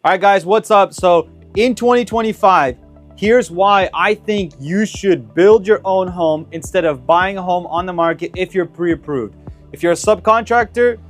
All right, guys, what's up? So in 2025, here's why I think you should build your own home instead of buying a home on the market if you're pre-approved. If you're a subcontractor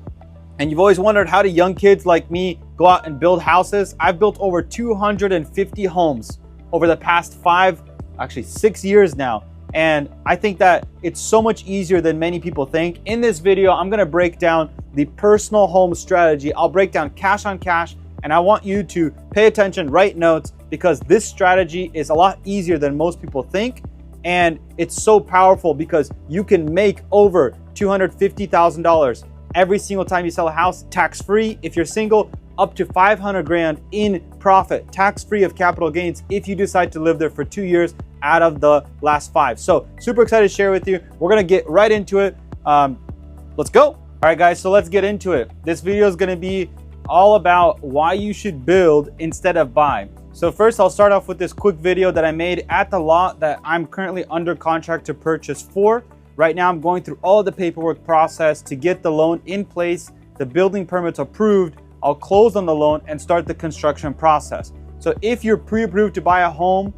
and you've always wondered how do young kids like me go out and build houses, I've built over 250 homes over the past 6 years now. And I think that it's so much easier than many people think. In this video, I'm gonna break down the personal home strategy. I'll break down cash on cash, and I want you to pay attention, write notes, because this strategy is a lot easier than most people think. And it's so powerful because you can make over $250,000 every single time you sell a house, tax-free. If you're single, up to 500 grand in profit, tax-free of capital gains if you decide to live there for 2 years out of the last 5. So super excited to share with you. We're gonna get right into it. Let's go. All right, guys, so let's get into it. This video is gonna be all about why you should build instead of buy. So first, I'll start off with this quick video that I made at the lot that I'm currently under contract to purchase for. Right now, I'm going through all of the paperwork process to get the loan in place, the building permits approved. I'll close on the loan and start the construction process. So if you're pre-approved to buy a home,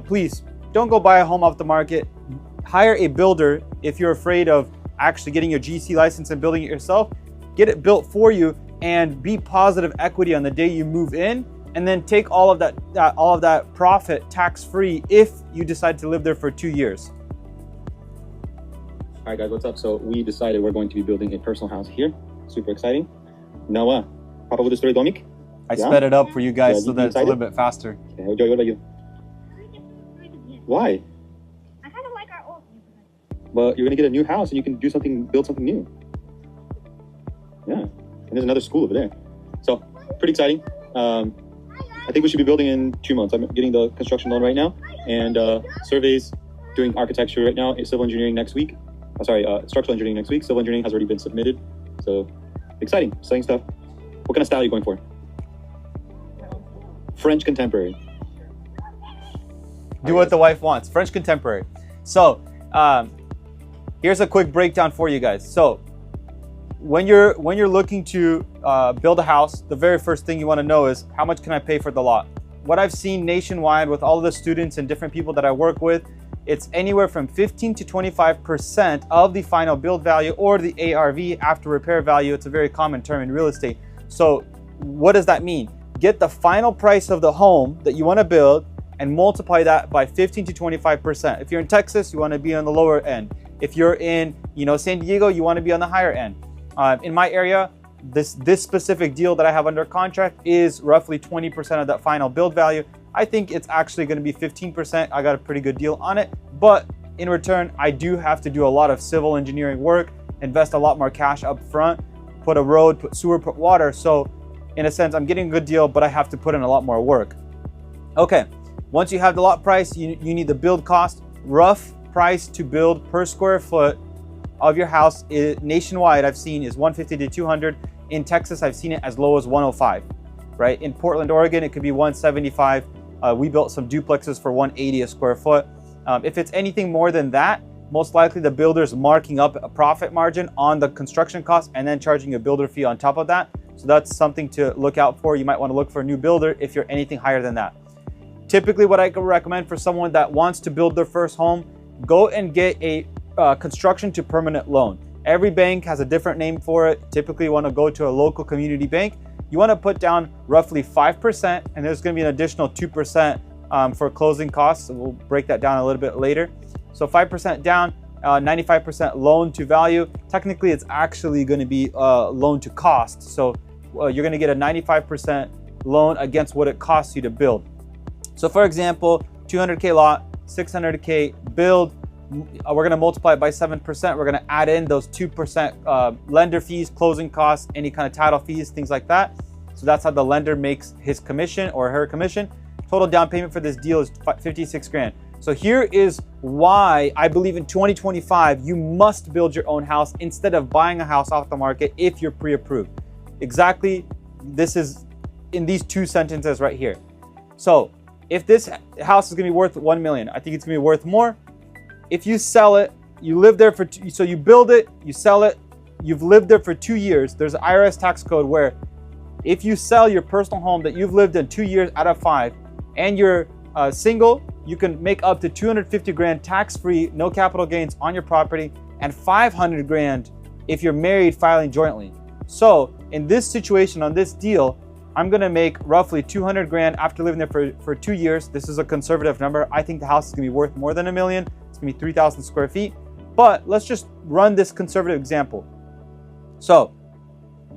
please don't go buy a home off the market. Hire a builder if you're afraid of actually getting your GC license and building it yourself. Get it built for you and be positive equity on the day you move in, and then take all of that profit tax-free if you decide to live there for 2 years. All right, guys, what's up? So we decided we're going to be building a personal house here. Super exciting. Noah, Papa will destroy Domik. I sped it up for you guys so that it's a little bit faster. Okay, Joey, what about you? Why? I kind of like our old neighborhood. Well, you're gonna get a new house and you can do something, build something new. Yeah, and there's another school over there. So pretty exciting. I think we should be building in 2 months. I'm getting the construction loan right now, and surveys, doing architecture right now, civil engineering next week. Structural engineering next week. Civil engineering has already been submitted. So exciting stuff. What kind of style are you going for? French contemporary. Do what the wife wants. French contemporary. So here's a quick breakdown for you guys. So when you're looking to build a house, the very first thing you want to know is how much can I pay for the lot? What I've seen nationwide with all the students and different people that I work with, it's anywhere from 15 to 25% of the final build value, or the ARV, after repair value. It's a very common term in real estate. So what does that mean? Get the final price of the home that you want to build and multiply that by 15 to 25%. If you're in Texas, you want to be on the lower end. If you're in San Diego, you want to be on the higher end. In my area, this specific deal that I have under contract is roughly 20% of that final build value. I think it's actually going to be 15%. I got a pretty good deal on it, but in return, I do have to do a lot of civil engineering work, invest a lot more cash up front, put a road, put sewer, put water. So in a sense, I'm getting a good deal, but I have to put in a lot more work. Okay, once you have the lot price, you need the build cost. Rough price to build per square foot of your house nationwide, I've seen, is 150 to 200. In Texas, I've seen it as low as 105, right? In Portland, Oregon, it could be 175. We built some duplexes for 180 a square foot. If it's anything more than that, most likely the builder's marking up a profit margin on the construction cost and then charging a builder fee on top of that. So that's something to look out for. You might want to look for a new builder if you're anything higher than that. Typically, what I could recommend for someone that wants to build their first home, go and get a construction to permanent loan. Every bank has a different name for it. Typically, you want to go to a local community bank. You want to put down roughly 5%, and there's going to be an additional 2% for closing costs. So we'll break that down a little bit later. So 5% down, 95% loan to value. Technically, it's actually going to be loan to cost. So you're going to get a 95% loan against what it costs you to build. So for example, 200K lot, 600K build. We're going to multiply it by 7%. We're going to add in those 2% lender fees, closing costs, any kind of title fees, things like that. So that's how the lender makes his commission or her commission. Total down payment for this deal is 56 grand. So here is why I believe in 2025, you must build your own house instead of buying a house off the market if you're pre-approved. Exactly, this is in these 2 sentences right here. So if this house is going to be worth 1 million, I think it's going to be worth more. If you sell it, you live there so you build it, you sell it, you've lived there for 2 years. There's an IRS tax code where if you sell your personal home that you've lived in 2 years out of 5, and you're single, you can make up to 250 grand tax-free, no capital gains on your property, and 500 grand if you're married filing jointly. So in this situation, on this deal, I'm gonna make roughly 200 grand after living there for 2 years. This is a conservative number. I think the house is gonna be worth more than $1 million. It's gonna be 3,000 square feet. But let's just run this conservative example. So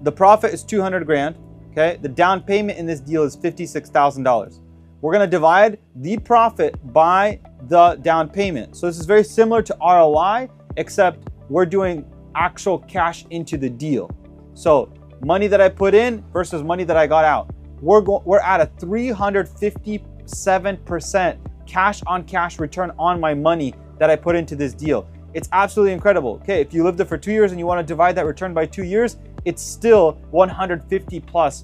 the profit is 200 grand, okay? The down payment in this deal is $56,000. We're gonna divide the profit by the down payment. So this is very similar to ROI, except we're doing actual cash into the deal. So money that I put in versus money that I got out. We're at a 357% cash on cash return on my money that I put into this deal. It's absolutely incredible. Okay, if you lived there for 2 years and you want to divide that return by 2 years, it's still 150 plus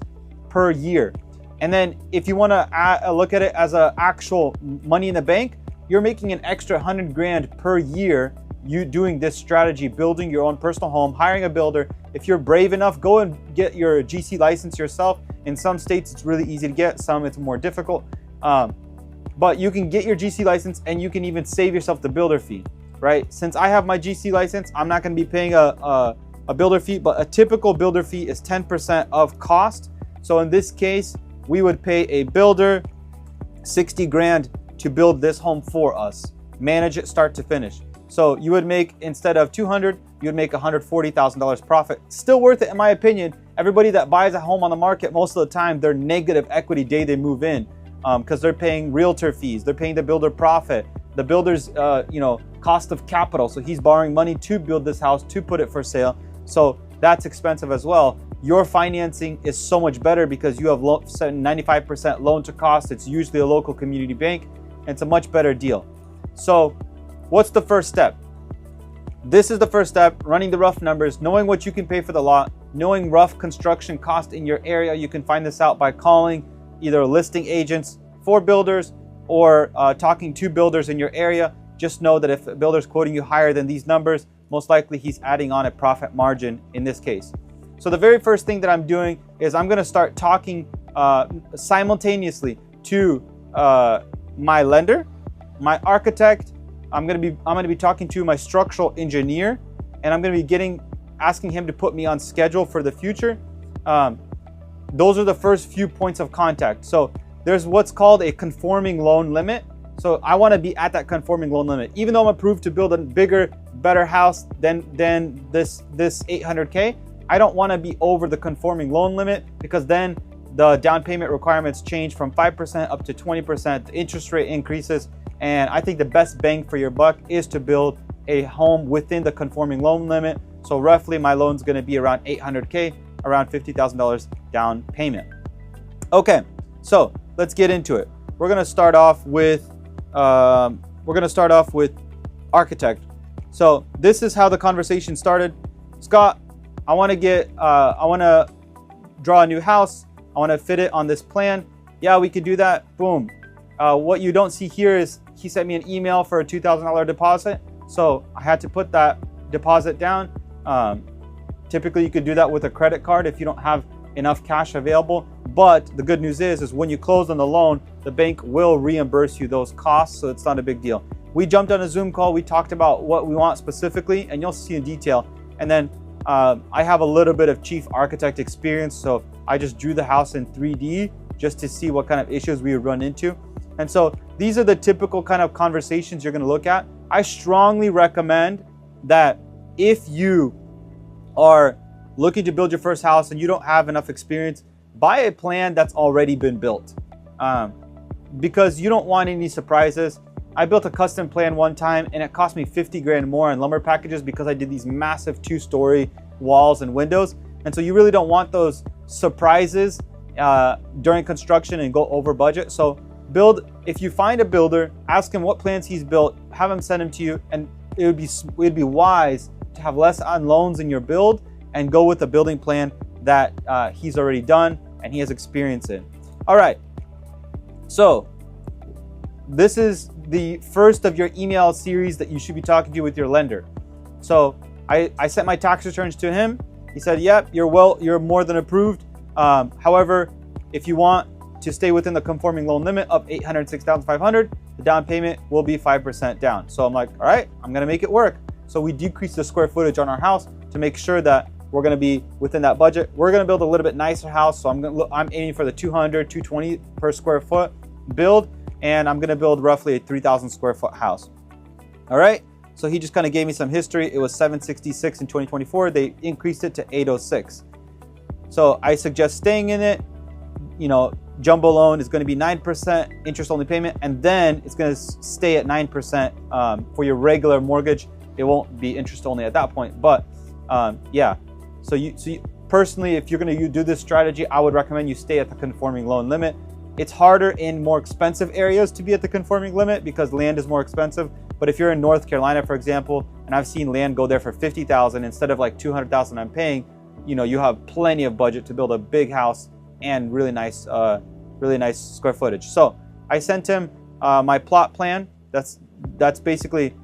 per year. And then if you want to look at it as an actual money in the bank, you're making an extra 100 grand per year you doing this strategy, building your own personal home, hiring a builder. If you're brave enough, go and get your GC license yourself. In some states, it's really easy to get. Some it's more difficult. But you can get your GC license and you can even save yourself the builder fee, right? Since I have my GC license, I'm not going to be paying a builder fee, but a typical builder fee is 10% of cost. So in this case, we would pay a builder 60 grand to build this home for us, manage it start to finish. So you would make, instead of 200, you would make $140,000 profit. Still worth it in my opinion. Everybody that buys a home on the market, most of the time, they're negative equity day they move in because they're paying realtor fees. They're paying the builder profit, the builder's cost of capital. So he's borrowing money to build this house, to put it for sale. So that's expensive as well. Your financing is so much better because you have 95% loan to cost. It's usually a local community bank. And it's a much better deal. So what's the first step? This is the first step, running the rough numbers, knowing what you can pay for the lot, knowing rough construction cost in your area. You can find this out by calling either listing agents for builders or talking to builders in your area. Just know that if a builder's quoting you higher than these numbers, most likely he's adding on a profit margin in this case. So the very first thing that I'm doing is I'm gonna start talking simultaneously to my lender, my architect. I'm gonna be talking to my structural engineer, and I'm gonna be asking him to put me on schedule for the future. Those are the first few points of contact. So there's what's called a conforming loan limit. So I want to be at that conforming loan limit, even though I'm approved to build a bigger, better house than this 800K. I don't want to be over the conforming loan limit because then the down payment requirements change from 5% up to 20%. The interest rate increases. And I think the best bang for your buck is to build a home within the conforming loan limit. So roughly my loan's gonna be around 800K, around $50,000 down payment. Okay, so let's get into it. We're gonna start off with architect. So this is how the conversation started. Scott, I wanna draw a new house. I wanna fit it on this plan. Yeah, we could do that, boom. What you don't see here is he sent me an email for a $2,000 deposit. So I had to put that deposit down. Typically you could do that with a credit card if you don't have enough cash available. But the good news is when you close on the loan, the bank will reimburse you those costs. So it's not a big deal. We jumped on a Zoom call. We talked about what we want specifically, and you'll see in detail. And then I have a little bit of chief architect experience. So I just drew the house in 3D just to see what kind of issues we would run into. And so these are the typical kind of conversations you're going to look at. I strongly recommend that if you are looking to build your first house and you don't have enough experience, buy a plan that's already been built because you don't want any surprises. I built a custom plan one time and it cost me 50 grand more in lumber packages because I did these massive 2-story walls and windows. And so you really don't want those surprises during construction and go over budget. So if you find a builder, ask him what plans he's built, have him send them to you, and it would be wise to have less on loans in your build and go with a building plan that he's already done and he has experience in. All right, so this is the first of your email series that you should be talking to with your lender. So I sent my tax returns to him. He said, yep, you're more than approved. However, if you want to stay within the conforming loan limit of $806,500, the down payment will be 5% down. So I'm like, all right, I'm gonna make it work. So we decreased the square footage on our house to make sure that we're gonna be within that budget. We're gonna build a little bit nicer house. So I'm aiming for the 200, 220 per square foot build, and I'm gonna build roughly a 3,000 square foot house. All right, so he just kind of gave me some history. It was 766 in 2024. They increased it to 806. So I suggest staying in it. You know, jumbo loan is going to be 9% interest only payment, and then it's going to stay at 9% for your regular mortgage. It won't be interest only at that point. But yeah, so you personally, if you're going to do this strategy, I would recommend you stay at the conforming loan limit. It's harder in more expensive areas to be at the conforming limit because land is more expensive. But if you're in North Carolina, for example, and I've seen land go there for $50,000 instead of like $200,000 I'm paying, you know, you have plenty of budget to build a big house and really nice square footage. So I sent him my plot plan. That's basically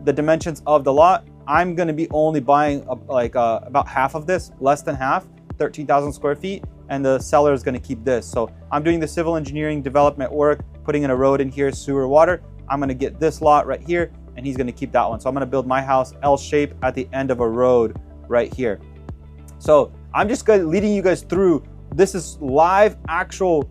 the dimensions of the lot. I'm going to be only buying about half of this, less than half, 13,000 square feet, and the seller is going to keep this. So I'm doing the civil engineering development work, putting in a road in here, sewer, water. I'm going to get this lot right here, and he's going to keep that one. So I'm going to build my house L shape at the end of a road right here. So I'm just leading you guys through. This is live actual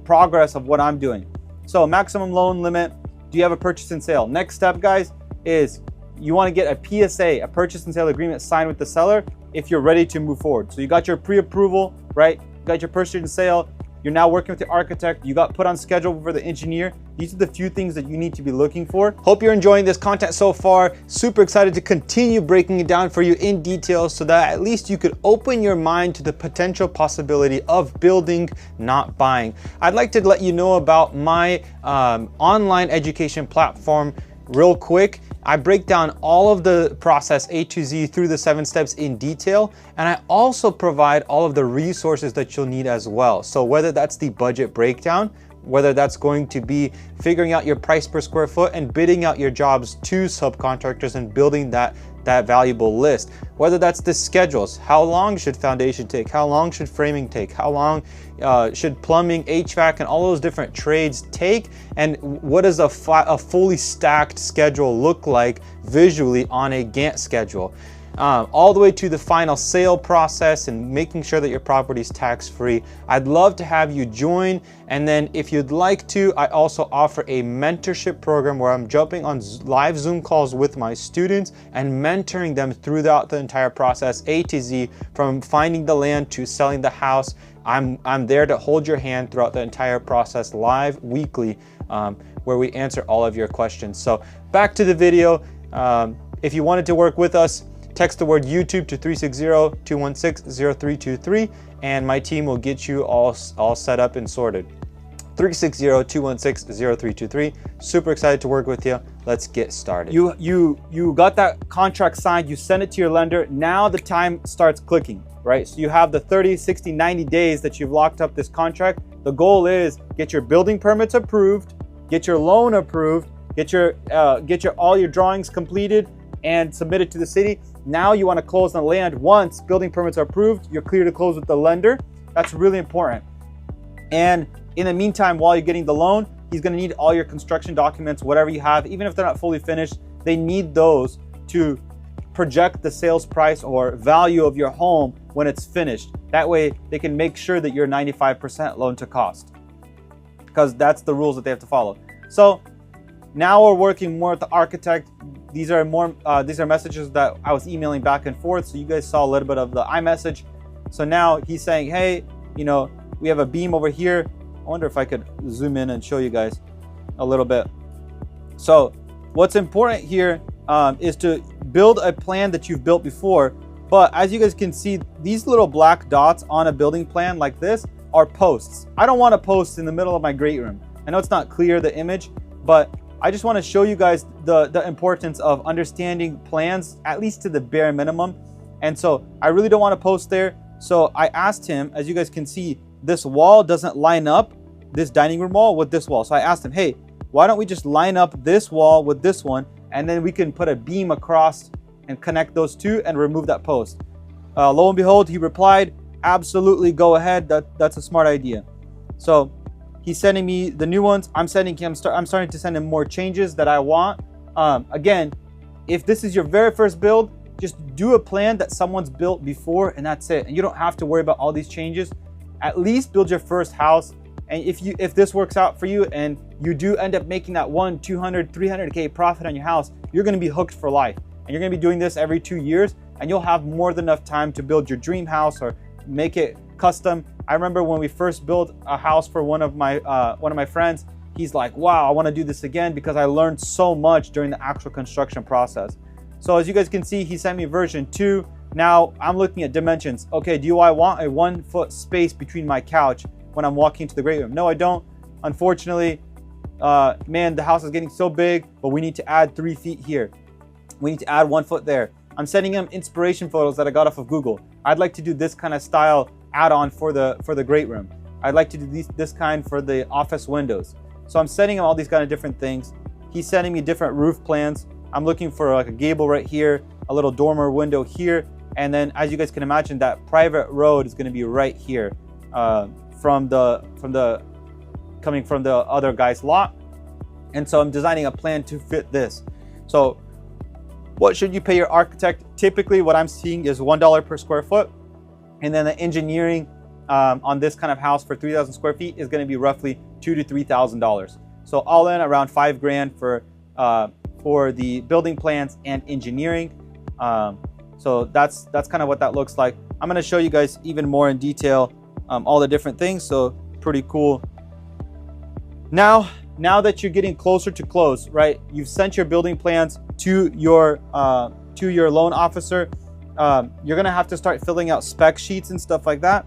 progress of what I'm doing. So maximum loan limit. Do you have a purchase and sale? Next step, guys, is you want to get a PSA, a purchase and sale agreement signed with the seller if you're ready to move forward. So you got your pre-approval, right? You got your purchase and sale. You're now working with the architect. You got put on schedule for the engineer. These are the few things that you need to be looking for. Hope you're enjoying this content so far. Super excited to continue breaking it down for you in detail so that at least you could open your mind to the potential possibility of building, not buying. I'd like to let you know about my online education platform real quick. I break down all of the process A to Z through the 7 steps in detail, and I also provide all of the resources that you'll need as well. So whether that's the budget breakdown, whether that's going to be figuring out your price per square foot and bidding out your jobs to subcontractors and building that valuable list, whether that's the schedules, how long should foundation take, how long should framing take, how long should plumbing, HVAC, and all those different trades take, and what does a fully stacked schedule look like visually on a Gantt schedule, all the way to the final sale process and making sure that your property is tax-free. I'd love to have you join, and then if you'd like to, I also offer a mentorship program where I'm jumping on live Zoom calls with my students and mentoring them throughout the entire process, A to Z, from finding the land to selling the house. I'm there to hold your hand throughout the entire process, live weekly, where we answer all of your questions. So back to the video. If you wanted to work with us, text the word YouTube to 360-216-0323, and my team will get you all set up and sorted. 360-216-0323. Super excited to work with you. Let's get started. You got that contract signed, you send it to your lender. Now the time starts clicking, right? So you have the 30, 60, 90 days that you've locked up this contract. The goal is get your building permits approved, get your loan approved, get all your drawings completed and submitted to the city. Now you want to close on the land. Once building permits are approved, you're clear to close with the lender. That's really important. And in the meantime, while you're getting the loan, he's going to need all your construction documents, whatever you have, even if they're not fully finished. They need those to project the sales price or value of your home when it's finished. That way they can make sure that you're 95% loan to cost, because that's the rules that they have to follow. So now we're working more with the architect. These are messages that I was emailing back and forth. So you guys saw a little bit of the iMessage. So now he's saying, hey, we have a beam over here. I wonder if I could zoom in and show you guys a little bit. So what's important here is to build a plan that you've built before. But as you guys can see, these little black dots on a building plan like this are posts. I don't want a post in the middle of my great room. I know it's not clear, the image, but I just want to show you guys the importance of understanding plans, at least to the bare minimum. And so I really don't want to post there. So I asked him, as you guys can see, this wall doesn't line up, this dining room wall with this wall. So I asked him, hey, why don't we just line up this wall with this one, and then we can put a beam across and connect those two and remove that post. Lo and behold, he replied, absolutely go ahead. That's a smart idea. So he's sending me the new ones. I'm starting to send him more changes that I want. Again, if this is your very first build, just do a plan that someone's built before, and that's it. And you don't have to worry about all these changes. At least build your first house. And if this works out for you and you do end up making that 100, 200, 300K profit on your house, you're going to be hooked for life. And you're going to be doing this every 2 years, and you'll have more than enough time to build your dream house or make it custom. I remember when we first built a house for one of my friends, he's like, wow, I want to do this again because I learned so much during the actual construction process. So as you guys can see, he sent me version 2. Now I'm looking at dimensions. Okay, do I want a 1 foot space between my couch when I'm walking into the great room? No, I don't. Unfortunately, man, the house is getting so big, but we need to add 3 feet here. We need to add 1 foot there. I'm sending him inspiration photos that I got off of Google. I'd like to do this kind of style add-on for the great room. I'd like to do this kind for the office windows. So I'm sending him all these kind of different things. He's sending me different roof plans. I'm looking for like a gable right here, a little dormer window here, and then as you guys can imagine, that private road is going to be right here, coming from the other guy's lot. And so I'm designing a plan to fit this. So what should you pay your architect? Typically what I'm seeing is $1 per square foot. And then the engineering on this kind of house for 3,000 square feet is going to be roughly $2,000 to $3,000. So all in around $5 grand for the building plans and engineering. So that's kind of what that looks like. I'm going to show you guys even more in detail all the different things. So pretty cool. Now that you're getting closer to close, right? You've sent your building plans to your loan officer. You're gonna have to start filling out spec sheets and stuff like that.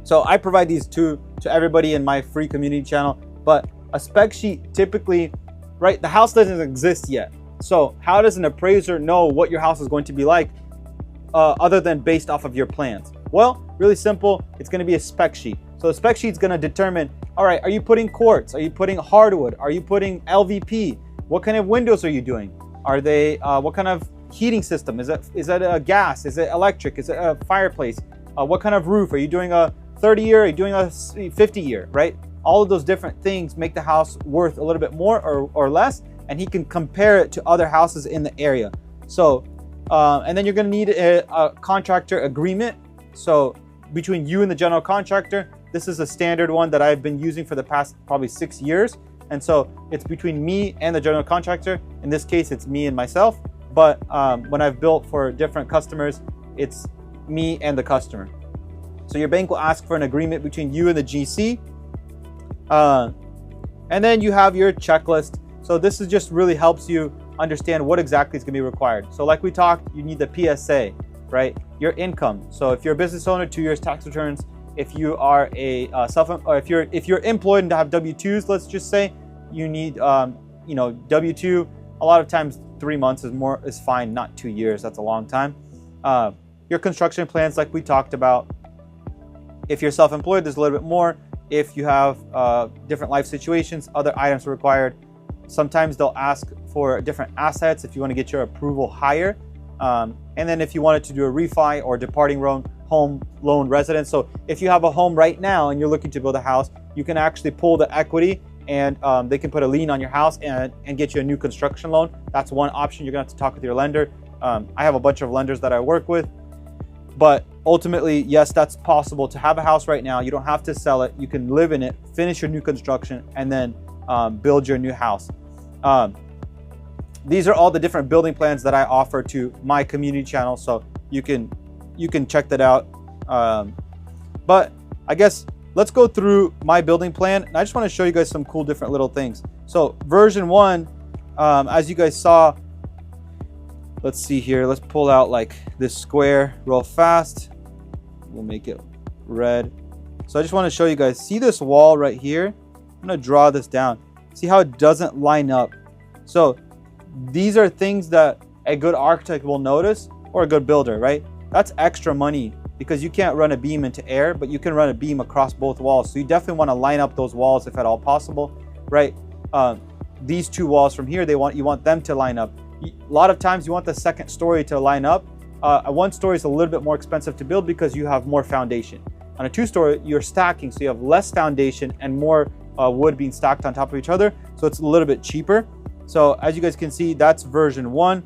So I provide these to everybody in my free community channel. But a spec sheet typically, right? The house doesn't exist yet. So how does an appraiser know what your house is going to be like other than based off of your plans? Well, really simple. It's going to be a spec sheet. So the spec sheet is going to determine, all right, are you putting quartz? Are you putting hardwood? Are you putting LVP? What kind of windows are you doing? Are they, what kind of heating system? Is that a gas? Is it electric? Is it a fireplace? What kind of roof? Are you doing a 30-year? Are you doing a 50-year, right? All of those different things make the house worth a little bit more or less, and he can compare it to other houses in the area. So, and then you're gonna need a contractor agreement. So between you and the general contractor, this is a standard one that I've been using for the past probably 6 years. And so it's between me and the general contractor. In this case, it's me and myself. But when I've built for different customers, it's me and the customer. So your bank will ask for an agreement between you and the GC. And then you have your checklist. So this is just really helps you understand what exactly is going to be required. So like we talked, you need the PSA, right? Your income. So if you're a business owner, 2 years tax returns. If you are a if you're employed and have W-2s, let's just say, you need W-2. A lot of times 3 months is fine, not 2 years. That's a long time. Your construction plans, like we talked about. If you're self-employed, there's a little bit more. If you have different life situations, other items are required. Sometimes they'll ask for different assets if you want to get your approval higher. And then if you wanted to do a refi or departing home loan residence. So if you have a home right now and you're looking to build a house, you can actually pull the equity and they can put a lien on your house and get you a new construction loan. That's one option. You're gonna have to talk with your lender. I have a bunch of lenders that I work with, but ultimately, yes, that's possible to have a house right now. You don't have to sell it. You can live in it, finish your new construction, and then build your new house. These are all the different building plans that I offer to my community channel, so you can check that out. But I guess let's go through my building plan, and I just want to show you guys some cool different little things. So version 1, as you guys saw, let's see here. Let's pull out like this square real fast. We'll make it red. So I just want to show you guys, see this wall right here? I'm going to draw this down. See how it doesn't line up? So these are things that a good architect will notice, or a good builder, right? That's extra money because you can't run a beam into air, but you can run a beam across both walls. So you definitely want to line up those walls if at all possible, right? These two walls from here, you want them to line up. A lot of times you want the second story to line up, a 1-story is a little bit more expensive to build because you have more foundation. On a 2-story, you're stacking, so you have less foundation and more wood being stacked on top of each other, so it's a little bit cheaper. So as you guys can see, that's version 1.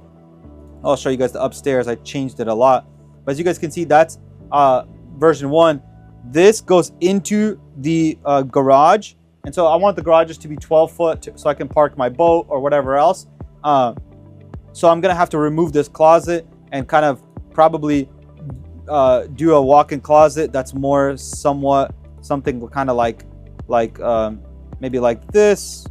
I'll show you guys the upstairs. I changed it a lot, but as you guys can see, that's version 1. This goes into the garage, and so I want the garages to be 12 foot so I can park my boat or whatever else. So I'm gonna have to remove this closet and kind of probably do a walk-in closet that's more somewhat something kind of like maybe like this.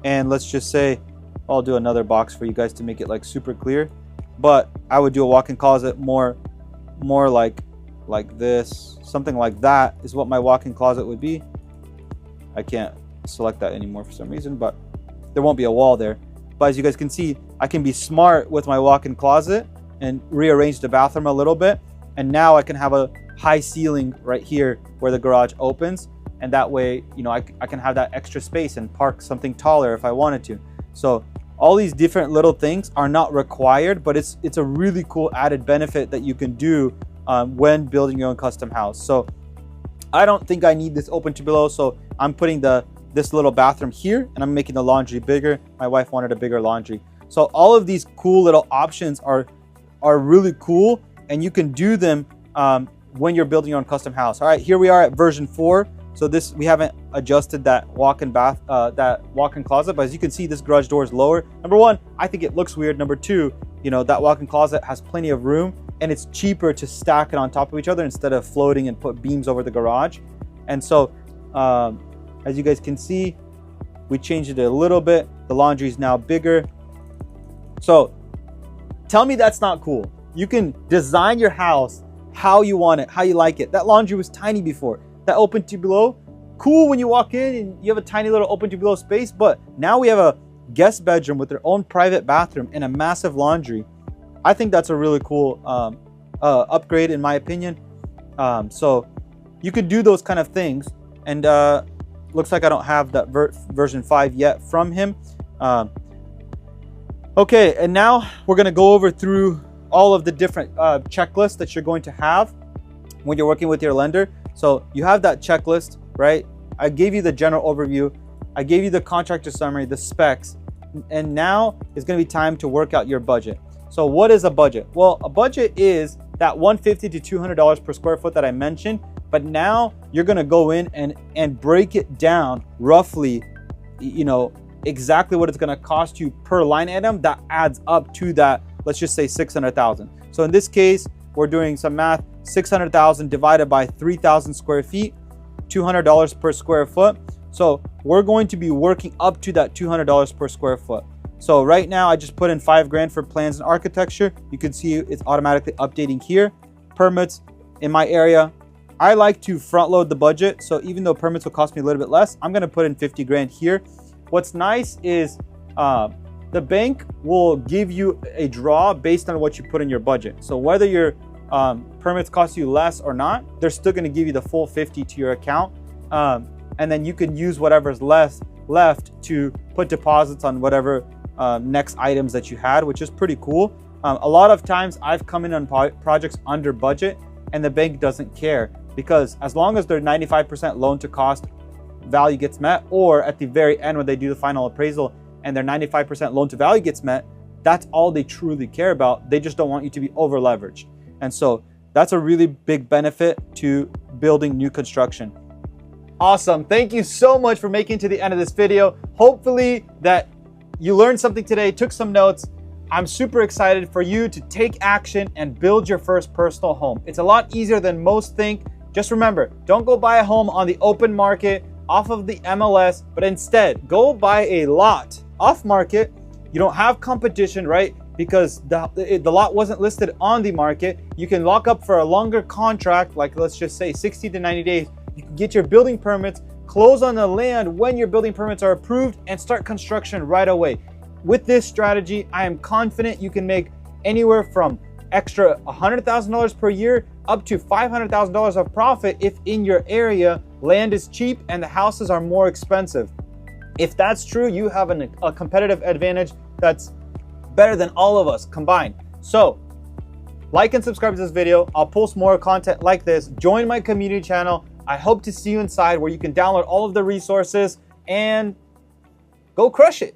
And let's just say I'll do another box for you guys to make it like super clear, but I would do a walk-in closet more like this, something like that is what my walk-in closet would be. I can't select that anymore for some reason, but there won't be a wall there. But as you guys can see, I can be smart with my walk-in closet and rearrange the bathroom a little bit, and now I can have a high ceiling right here where the garage opens, and that way, you know, I can have that extra space and park something taller if I wanted to. So all these different little things are not required, but it's a really cool added benefit that you can do when building your own custom house. So I don't think I need this open to below, so I'm putting this little bathroom here, and I'm making the laundry bigger. My wife wanted a bigger laundry. So all of these cool little options are really cool, and you can do them when you're building your own custom house. All right, here we are at version 4. So this, we haven't adjusted that walk-in closet, but as you can see, this garage door is lower. Number 1, I think it looks weird. Number 2, you know, that walk-in closet has plenty of room, and it's cheaper to stack it on top of each other instead of floating and put beams over the garage. And so as you guys can see, we changed it a little bit. The laundry is now bigger. So tell me that's not cool. You can design your house how you want it, how you like it. That laundry was tiny before. That open to below, cool when you walk in and you have a tiny little open to below space, but now we have a guest bedroom with their own private bathroom and a massive laundry. I think that's a really cool upgrade in my opinion. So you could do those kind of things, and looks like I don't have that version 5 yet from him. Okay, and now we're gonna go through all of the different checklists that you're going to have when you're working with your lender. So you have that checklist, right? I gave you the general overview. I gave you the contractor summary, the specs, and now it's gonna be time to work out your budget. So what is a budget? Well, a budget is that $150 to $200 per square foot that I mentioned, but now you're gonna go in and break it down roughly, you know, exactly what it's gonna cost you per line item that adds up to that, let's just say 600,000. So in this case, we're doing some math. 600,000 divided by 3,000 square feet, $200 per square foot. So we're going to be working up to that $200 per square foot. So right now I just put in $5,000 for plans and architecture. You can see it's automatically updating here. Permits in my area, I like to front load the budget. So even though permits will cost me a little bit less, I'm gonna put in $50,000 here. What's nice is the bank will give you a draw based on what you put in your budget. So whether your permits cost you less or not, they're still going to give you the full 50 to your account, and then you can use whatever's left to put deposits on whatever next items that you had, which is pretty cool. A lot of times I've come in on projects under budget, and the bank doesn't care, because as long as their 95% loan to cost value gets met, or at the very end when they do the final appraisal and their 95% loan to value gets met, that's all they truly care about. They just don't want you to be over leveraged. And so that's a really big benefit to building new construction. Awesome. Thank you so much for making it to the end of this video. Hopefully that you learned something today, took some notes. I'm super excited for you to take action and build your first personal home. It's a lot easier than most think. Just remember, don't go buy a home on the open market off of the MLS, but instead go buy a lot off market. You don't have competition, right? Because the lot wasn't listed on the market. You can lock up for a longer contract, like let's just say 60 to 90 days. You can get your building permits, close on the land when your building permits are approved, and start construction right away. With this strategy, I am confident you can make anywhere from extra $100,000 per year up to $500,000 of profit if in your area land is cheap and the houses are more expensive. If that's true, you have a competitive advantage that's better than all of us combined. So Like and subscribe to this video. I'll post more content like this. Join my community channel. I hope to see you inside where you can download all of the resources and go crush it.